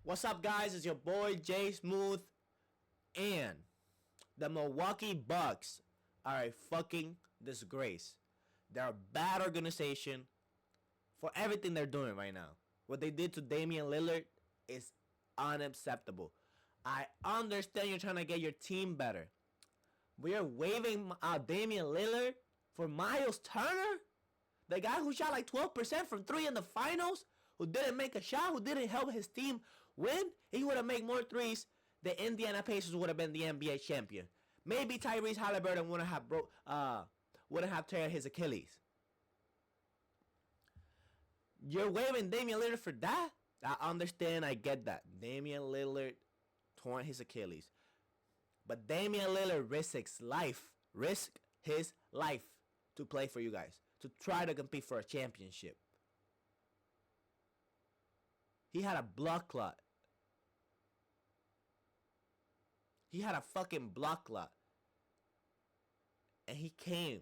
What's up, guys? It's your boy jsmoothlivee, and the Milwaukee Bucks are a fucking disgrace. They're a bad organization for everything they're doing right now. What they did to Damian Lillard is unacceptable. I understand you're trying to get your team better. We are waiving Damian Lillard for Miles Turner, the guy who shot like 12% from 3 in the finals, who didn't make a shot, who didn't help his team win. He would have made more threes. The Indiana Pacers would have been the NBA champion. Maybe Tyrese Halliburton wouldn't have teared his Achilles. You're waiving Damian Lillard for that? I understand, I get that. Damian Lillard torn his Achilles. But Damian Lillard risked his life to play for you guys, to try to compete for a championship. He had a blood clot. He had a fucking blood clot. And he came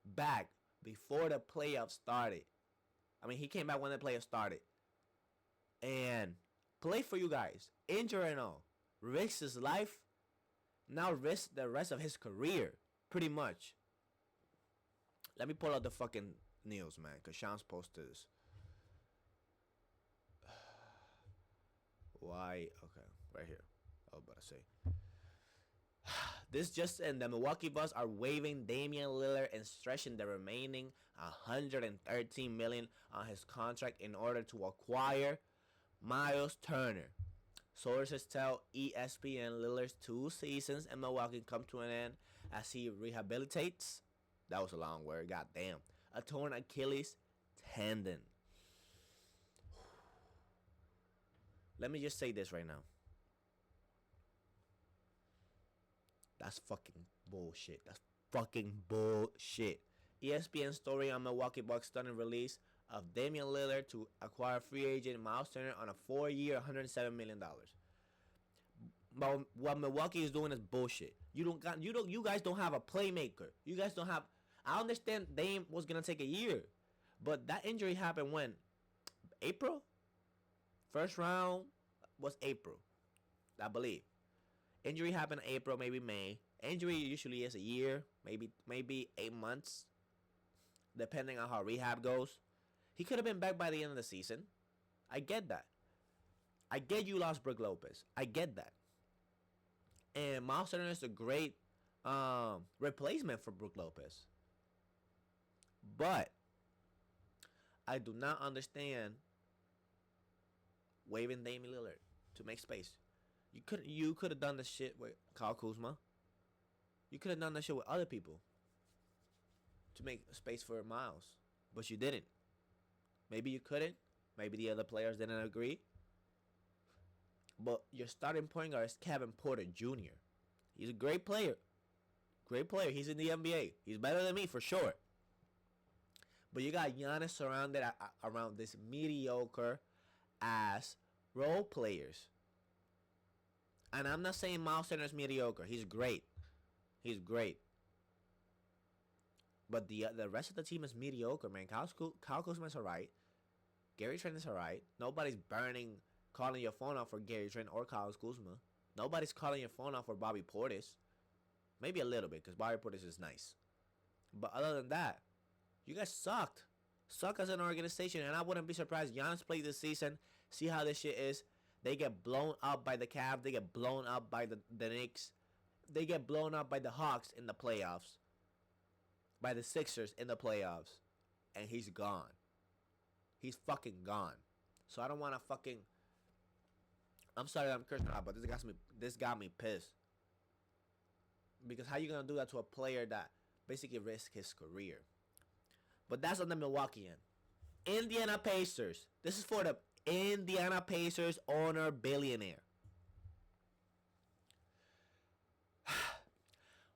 back before the playoffs started. I mean, he came back when the playoffs started. And played for you guys. Injured and all. Risked his life. Now risk the rest of his career. Pretty much. Let me pull out the fucking news, man. Because Sean's posted this. Why? Okay, right here. I was about to say. This just in, the Milwaukee Bucks are waiving Damian Lillard and stretching the remaining $113 million on his contract in order to acquire Miles Turner. Sources tell ESPN Lillard's 2 seasons in Milwaukee come to an end as he rehabilitates. That was a long word. Goddamn. A torn Achilles tendon. Let me just say this right now. That's fucking bullshit. That's fucking bullshit. ESPN story on Milwaukee Bucks stunning release of Damian Lillard to acquire free agent Miles Turner on a 4-year, $107 million. But what Milwaukee is doing is bullshit. You guys don't have a playmaker. You guys don't have. I understand Dame was gonna take a year, but that injury happened when? April? First round was April, I believe. Injury happened in April, maybe May. Injury usually is a year, maybe 8 months, depending on how rehab goes. He could have been back by the end of the season. I get that. I get you lost Brook Lopez. I get that. And Miles Turner is a great replacement for Brook Lopez. But I do not understand waiving Damian Lillard to make space. You could have done this shit with Kyle Kuzma. You could have done that shit with other people to make space for Miles, but you didn't. Maybe you couldn't. Maybe the other players didn't agree. But your starting point guard is Kevin Porter Jr. He's a great player. Great player. He's in the NBA. He's better than me for sure. But you got Giannis surrounded around this mediocre ass role players. And I'm not saying Miles Turner is mediocre. He's great. He's great. But the rest of the team is mediocre, man. Kyle Kuzma's alright. Gary Trent is alright. Nobody's calling your phone out for Gary Trent or Kyle Kuzma. Nobody's calling your phone out for Bobby Portis. Maybe a little bit, because Bobby Portis is nice. But other than that, you guys sucked. Suck as an organization, and I wouldn't be surprised. Giannis played this season. See how this shit is. They get blown up by the Cavs. They get blown up by the Knicks. They get blown up by the Hawks in the playoffs. By the Sixers in the playoffs. And he's gone. He's fucking gone. So I don't want to fucking... I'm sorry that I'm cursing out, but this got me pissed. Because how you going to do that to a player that basically risked his career? But that's on the Milwaukee end. Indiana Pacers. This is for the Indiana Pacers owner billionaire.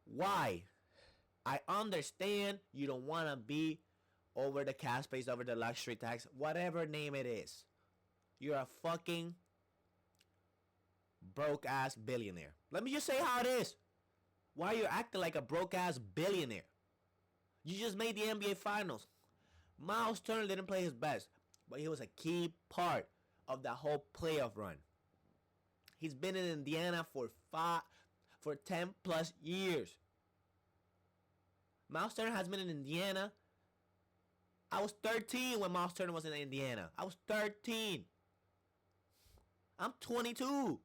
Why? I understand you don't want to be over the cap space, over the luxury tax, whatever name it is. You're a fucking broke ass billionaire. Let me just say how it is. Why are you acting like a broke ass billionaire? You just made the NBA Finals. Miles Turner didn't play his best, but he was a key part of that whole playoff run. He's been in Indiana for 10 plus years. Miles Turner has been in Indiana. I was 13 when Miles Turner was in Indiana. I was 13. I'm 22.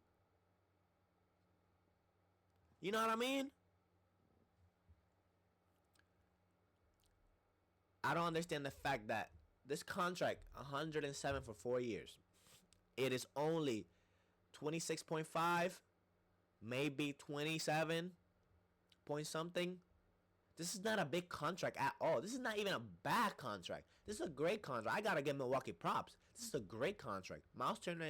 You know what I mean? I don't understand the fact that this contract, 107 for 4 years, it is only 26.5, maybe 27 point something. This is not a big contract at all. This is not even a bad contract. This is a great contract. I gotta give Milwaukee props. This is a great contract. Miles Turner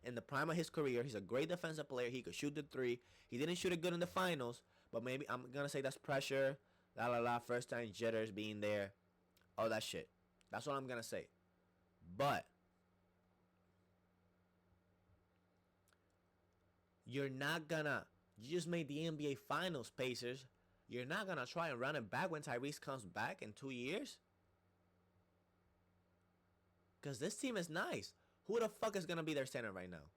in the prime of his career, he's a great defensive player. He could shoot the three. He didn't shoot it good in the finals, but maybe I'm gonna say that's pressure. First time jitters being there, all that shit. That's what I'm gonna say. But you're not gonna. You just made the NBA Finals, Pacers. You're not gonna try and run it back when Tyrese comes back in 2 years? Because this team is nice. Who the fuck is gonna be their center right now?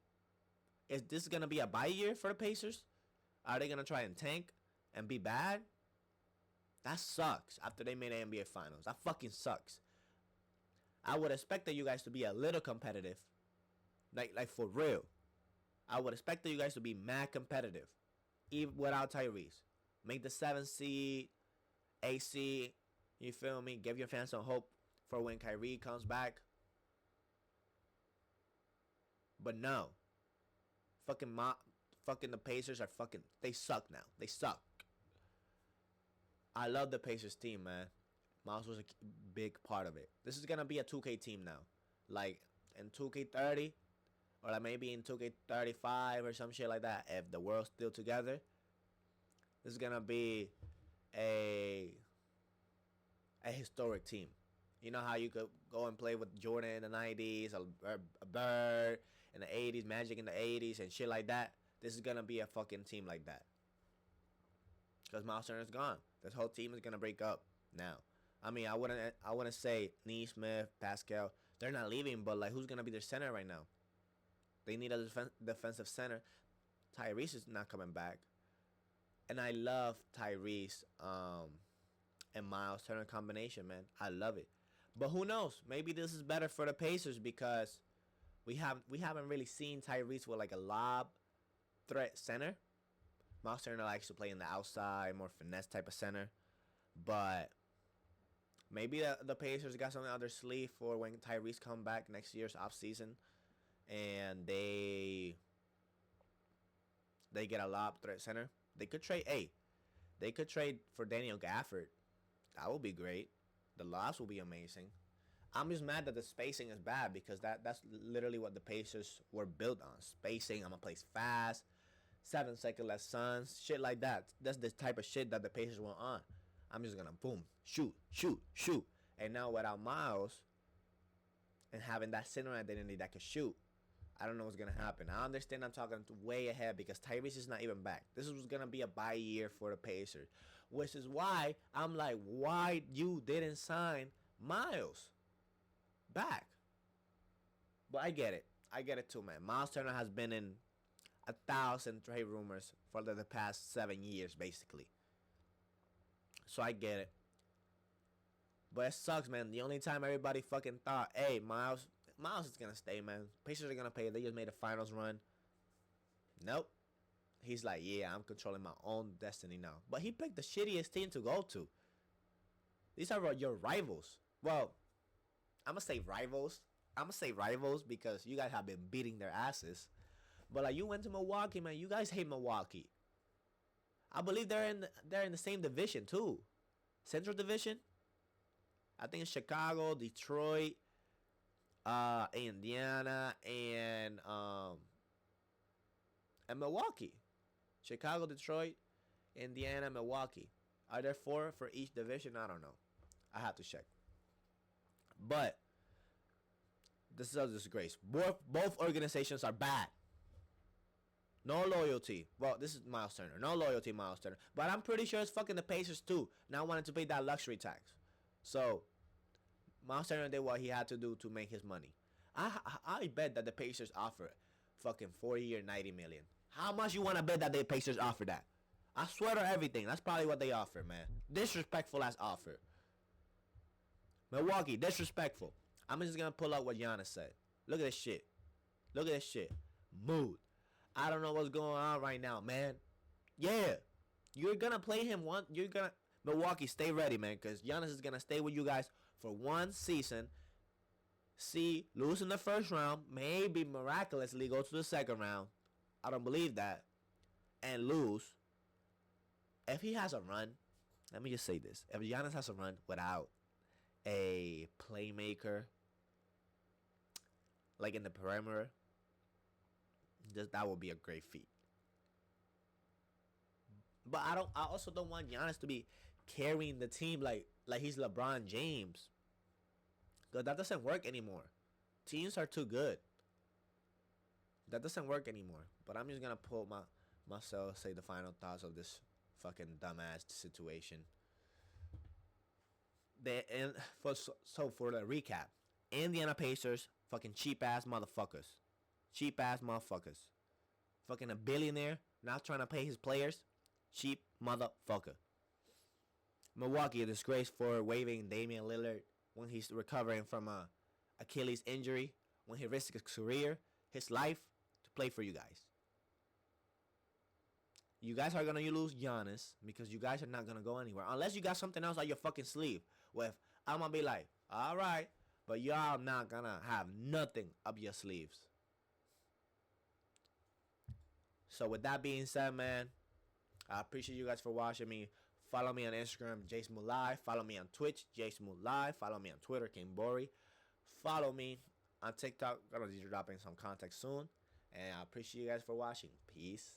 Is this gonna be a bye year for the Pacers? Are they gonna try and tank and be bad? That sucks after they made the NBA Finals. That fucking sucks. I would expect that you guys to be a little competitive. Like for real. I would expect that you guys to be mad competitive. Even without Tyrese. Make the 7th seed, AC, you feel me? Give your fans some hope for when Kyrie comes back. But no. Fucking the Pacers are fucking, they suck now. They suck. I love the Pacers team, man. Miles was a big part of it. This is going to be a 2K team now. Like in 2K30 or like maybe in 2K35 or some shit like that. If the world's still together. This is gonna be a historic team. You know how you could go and play with Jordan in the 90s, a Bird in the 80s, Magic in the 80s, and shit like that. This is gonna be a fucking team like that. Because Miles Turner's gone. This whole team is gonna break up now. I mean, I wouldn't say Neesmith, Pascal. They're not leaving, but like, who's gonna be their center right now? They need a defensive center. Tyrese is not coming back. And I love Tyrese and Miles Turner combination, man. I love it. But who knows? Maybe this is better for the Pacers because we haven't really seen Tyrese with like a lob threat center. Miles Turner likes to play in the outside, more finesse type of center. But maybe the Pacers got something up their sleeve for when Tyrese come back next year's offseason. And they get a lob threat center. They could trade for Daniel Gafford. That would be great. The lobs will be amazing. I'm just mad that the spacing is bad because that's literally what the Pacers were built on. Spacing, I'm going to play fast, 7-second less suns, shit like that. That's the type of shit that the Pacers were on. I'm just going to boom, shoot. And now without Miles and having that center identity that can shoot, I don't know what's going to happen. I understand I'm talking way ahead because Tyrese is not even back. This was going to be a bye year for the Pacers. Which is why I'm like, why you didn't sign Miles back? But I get it. I get it too, man. Miles Turner has been in 1,000 trade rumors for the past 7 years, basically. So I get it. But it sucks, man. The only time everybody fucking thought, hey, Miles is going to stay, man. Pacers are going to pay. They just made a finals run. Nope. He's like, yeah, I'm controlling my own destiny now. But he picked the shittiest team to go to. These are your rivals. Well, I'm going to say rivals. I'm going to say rivals because you guys have been beating their asses. But like, you went to Milwaukee, man. You guys hate Milwaukee. I believe they're in the same division, too. Central Division. I think it's Chicago, Detroit, Indiana, and Milwaukee. Chicago, Detroit, Indiana, Milwaukee. Are there 4 for each division? I don't know. I have to check. But this is a disgrace. Both organizations are bad. No loyalty. Well, this is Miles Turner. No loyalty, Miles Turner. But I'm pretty sure it's fucking the Pacers too. Now wanting to pay that luxury tax. So Miles Turner did what he had to do to make his money. I bet that the Pacers offer fucking 4 year, 90 million. How much you want to bet that the Pacers offer that? I swear to everything. That's probably what they offer, man. Disrespectful as offer. Milwaukee, disrespectful. I'm just gonna pull up what Giannis said. Look at this shit. Look at this shit. Mood. I don't know what's going on right now, man. Yeah. You're gonna play him one. You're gonna Milwaukee, stay ready, man, because Giannis is gonna stay with you guys for one season. See, lose in the first round, maybe miraculously go to the second round. I don't believe that. And lose. If he has a run, let me just say this. If Giannis has a run without a playmaker, like in the perimeter, that would be a great feat. But I also don't want Giannis to be carrying the team like he's LeBron James. Because that doesn't work anymore. Teams are too good. That doesn't work anymore. But I'm just going to pull myself, say the final thoughts of this fucking dumbass situation. So for the recap, Indiana Pacers, fucking cheap ass motherfuckers. Cheap ass motherfuckers. Fucking a billionaire, not trying to pay his players. Cheap motherfucker. Milwaukee, a disgrace for waiving Damian Lillard when he's recovering from a Achilles injury, when he risked his career, his life, to play for you guys. You guys are going to lose Giannis because you guys are not going to go anywhere. Unless you got something else on your fucking sleeve. With, I'm going to be like, all right, but y'all not going to have nothing up your sleeves. So with that being said, man, I appreciate you guys for watching me. Follow me on Instagram, jsmoothlivee. Follow me on Twitch, jsmoothlivee. Follow me on Twitter, Kimbori. Follow me on TikTok. I'm going to be dropping some content soon. And I appreciate you guys for watching. Peace.